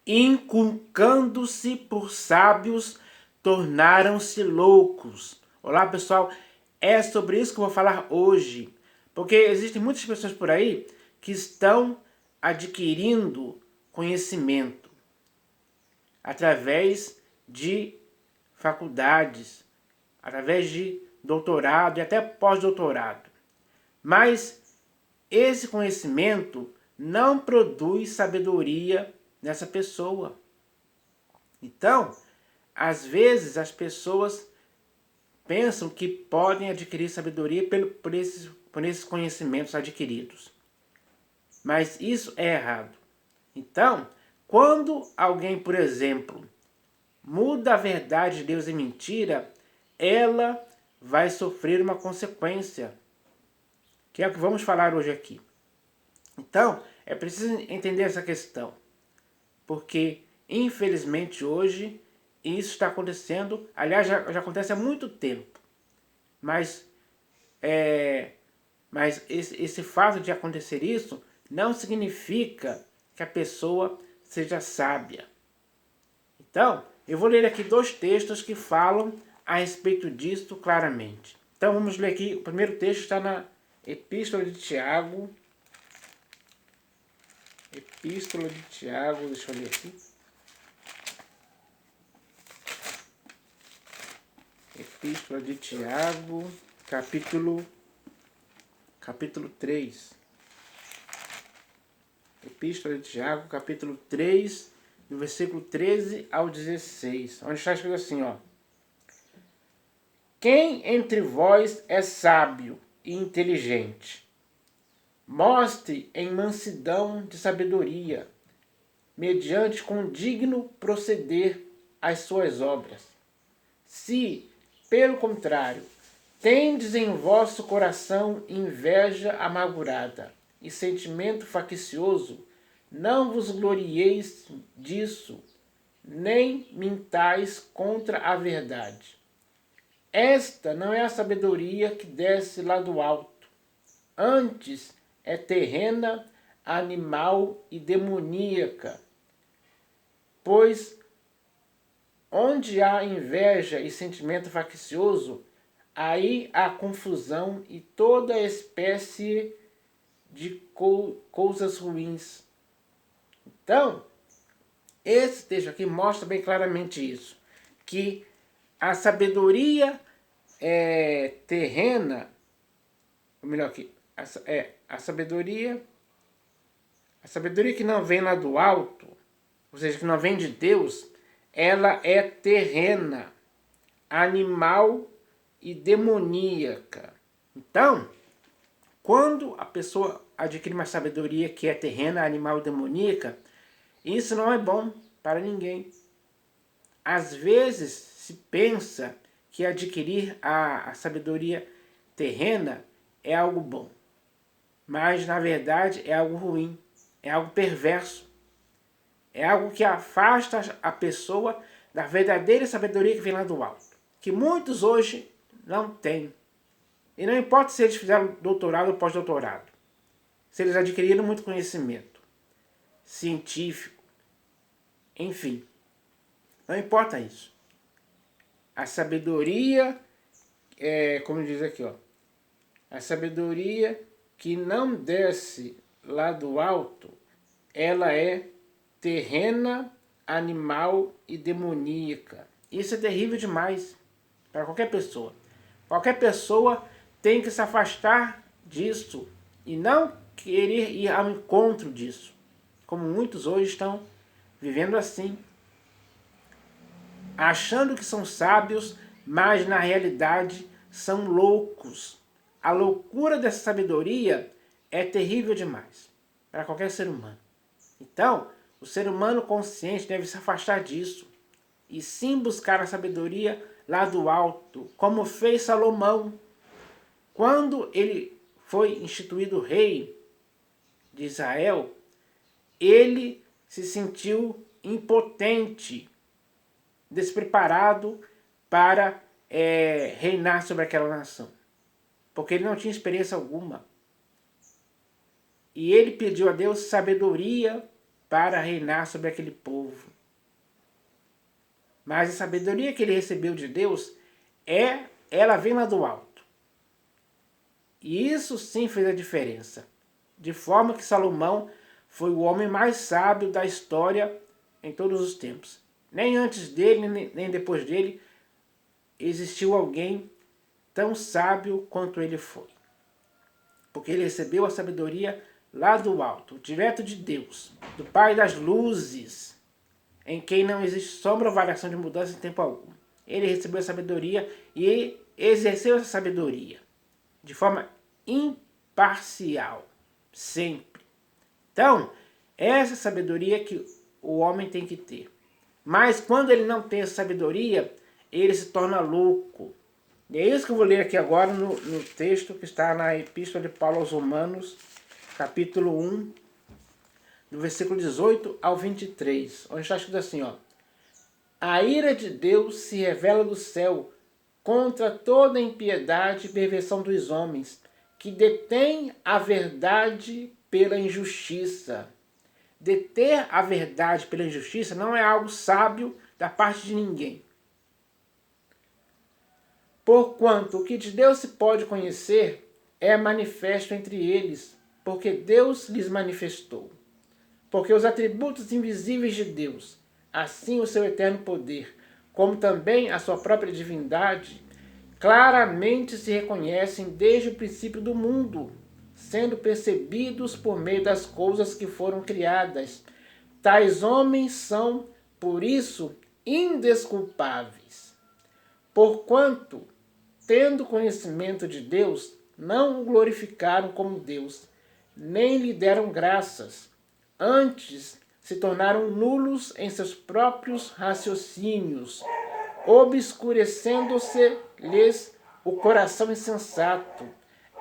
inculcando-se por sábios, tornaram-se loucos. Olá, pessoal, é sobre isso que eu vou falar hoje, porque existem muitas pessoas por aí que estão adquirindo conhecimento através de faculdades, através de doutorado e até pós-doutorado. Mas esse conhecimento não produz sabedoria nessa pessoa. Então, às vezes as pessoas pensam que podem adquirir sabedoria por esses conhecimentos adquiridos. Mas isso é errado. Então, quando alguém, por exemplo, muda a verdade de Deus em mentira, ela vai sofrer uma consequência, que é o que vamos falar hoje aqui. Então, é preciso entender essa questão, porque, infelizmente, hoje, isso está acontecendo, aliás, já acontece há muito tempo, mas esse fato de acontecer isso não significa que a pessoa seja sábia. Então, eu vou ler aqui 2 textos que falam a respeito disso claramente. Então, vamos ler aqui, o primeiro texto está na Epístola de Tiago. Epístola de Tiago, deixa eu ler aqui. Epístola de Tiago, capítulo 3. Epístola de Tiago, capítulo 3, do versículo 13 ao 16, onde está escrito assim, ó. Quem entre vós é sábio e inteligente? Mostre em mansidão de sabedoria, mediante condigno proceder as suas obras. Se, pelo contrário, tendes em vosso coração inveja amargurada e sentimento faccioso, não vos glorieis disso, nem mintais contra a verdade. Esta não é a sabedoria que desce lá do alto, antes é terrena, animal e demoníaca. Pois onde há inveja e sentimento faccioso, aí há confusão e toda espécie de coisas ruins. Então, esse texto aqui mostra bem claramente isso, que a sabedoria terrena, ou melhor aqui, a sabedoria que não vem lá do alto, ou seja, que não vem de Deus, ela é terrena, animal e demoníaca. Então, quando a pessoa adquire uma sabedoria que é terrena, animal e demoníaca, isso não é bom para ninguém. Às vezes se pensa que adquirir a sabedoria terrena é algo bom, mas na verdade é algo ruim, é algo perverso, é algo que afasta a pessoa da verdadeira sabedoria que vem lá do alto, que muitos hoje não têm. E não importa se eles fizeram doutorado ou pós-doutorado, se eles adquiriram muito conhecimento científico, enfim, não importa isso. A sabedoria, como diz aqui, ó, a sabedoria que não desce lá do alto, ela é terrena, animal e demoníaca. Isso é terrível demais para qualquer pessoa. Qualquer pessoa tem que se afastar disso e não querer ir ao encontro disso, como muitos hoje estão vivendo assim, achando que são sábios, mas na realidade são loucos. A loucura dessa sabedoria é terrível demais para qualquer ser humano. Então, o ser humano consciente deve se afastar disso e sim buscar a sabedoria lá do alto, como fez Salomão. Quando ele foi instituído rei de Israel, ele se sentiu impotente, despreparado para reinar sobre aquela nação, porque ele não tinha experiência alguma. E ele pediu a Deus sabedoria para reinar sobre aquele povo. Mas a sabedoria que ele recebeu de Deus, ela vem lá do alto. E isso sim fez a diferença. De forma que Salomão foi o homem mais sábio da história em todos os tempos. Nem antes dele, nem depois dele, existiu alguém tão sábio quanto ele foi. Porque ele recebeu a sabedoria lá do alto, direto de Deus, do Pai das luzes, em quem não existe sombra ou variação de mudança em tempo algum. Ele recebeu a sabedoria e exerceu essa sabedoria de forma imparcial, sempre. Então, essa sabedoria que o homem tem que ter. Mas quando ele não tem essa sabedoria, ele se torna louco. E é isso que eu vou ler aqui agora no texto que está na Epístola de Paulo aos Romanos, capítulo 1, do versículo 18 ao 23, onde está escrito assim, ó: a ira de Deus se revela do céu contra toda impiedade e perversão dos homens, que detêm a verdade pela injustiça. Deter a verdade pela injustiça não é algo sábio da parte de ninguém. Porquanto o que de Deus se pode conhecer é manifesto entre eles, porque Deus lhes manifestou. Porque os atributos invisíveis de Deus, assim o seu eterno poder, como também a sua própria divindade, claramente se reconhecem desde o princípio do mundo, sendo percebidos por meio das coisas que foram criadas. Tais homens são, por isso, indesculpáveis. Porquanto, tendo conhecimento de Deus, não o glorificaram como Deus, nem lhe deram graças. Antes, se tornaram nulos em seus próprios raciocínios, obscurecendo-se-lhes o coração insensato.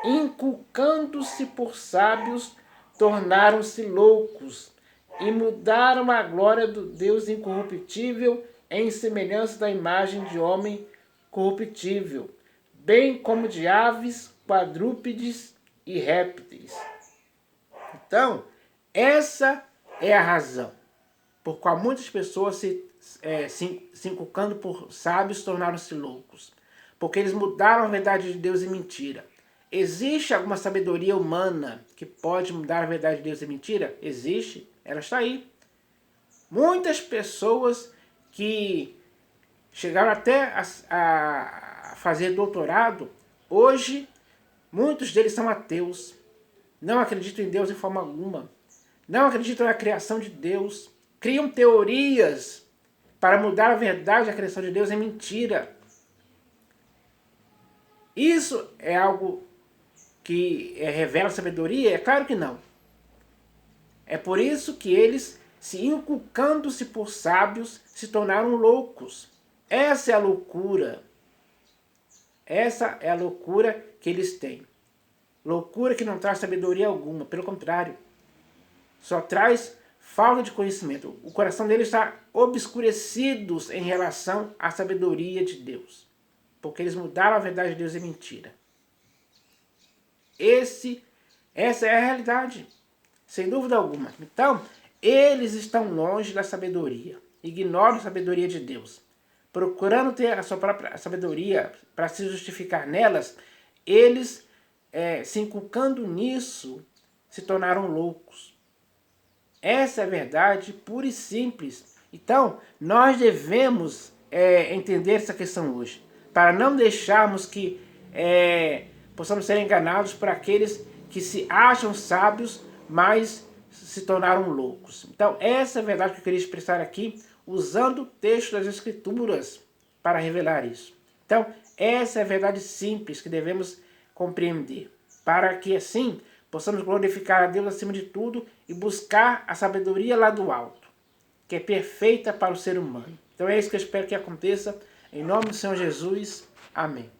Inculcando-se por sábios, tornaram-se loucos, e mudaram a glória do Deus incorruptível em semelhança da imagem de homem corruptível, bem como de aves, quadrúpedes e répteis. Então, essa é a razão por qual muitas pessoas se inculcando por sábios tornaram-se loucos. Porque eles mudaram a verdade de Deus em mentira. Existe alguma sabedoria humana que pode mudar a verdade de Deus em mentira? Existe, ela está aí. Muitas pessoas que chegaram até a fazer doutorado, hoje muitos deles são ateus. Não acreditam em Deus de forma alguma. Não acreditam na criação de Deus. Criam teorias para mudar a verdade da criação de Deus em mentira. Isso é algo que revela sabedoria? É claro que não. É por isso que eles, se inculcando-se por sábios, se tornaram loucos. Essa é a loucura. Essa é a loucura que eles têm. Loucura que não traz sabedoria alguma, pelo contrário. Só traz falta de conhecimento. O coração deles está obscurecido em relação à sabedoria de Deus. Porque eles mudaram a verdade de Deus em mentira. Essa é a realidade, sem dúvida alguma. Então, eles estão longe da sabedoria, ignoram a sabedoria de Deus. Procurando ter a sua própria sabedoria para se justificar nelas, eles, se inculcando nisso, se tornaram loucos. Essa é a verdade pura e simples. Então, nós devemos entender essa questão hoje, para não deixarmos que possamos ser enganados por aqueles que se acham sábios, mas se tornaram loucos. Então, essa é a verdade que eu queria expressar aqui, usando o texto das Escrituras para revelar isso. Então, essa é a verdade simples que devemos compreender, para que assim possamos glorificar a Deus acima de tudo e buscar a sabedoria lá do alto, que é perfeita para o ser humano. Então é isso que eu espero que aconteça, em nome do Senhor Jesus. Amém.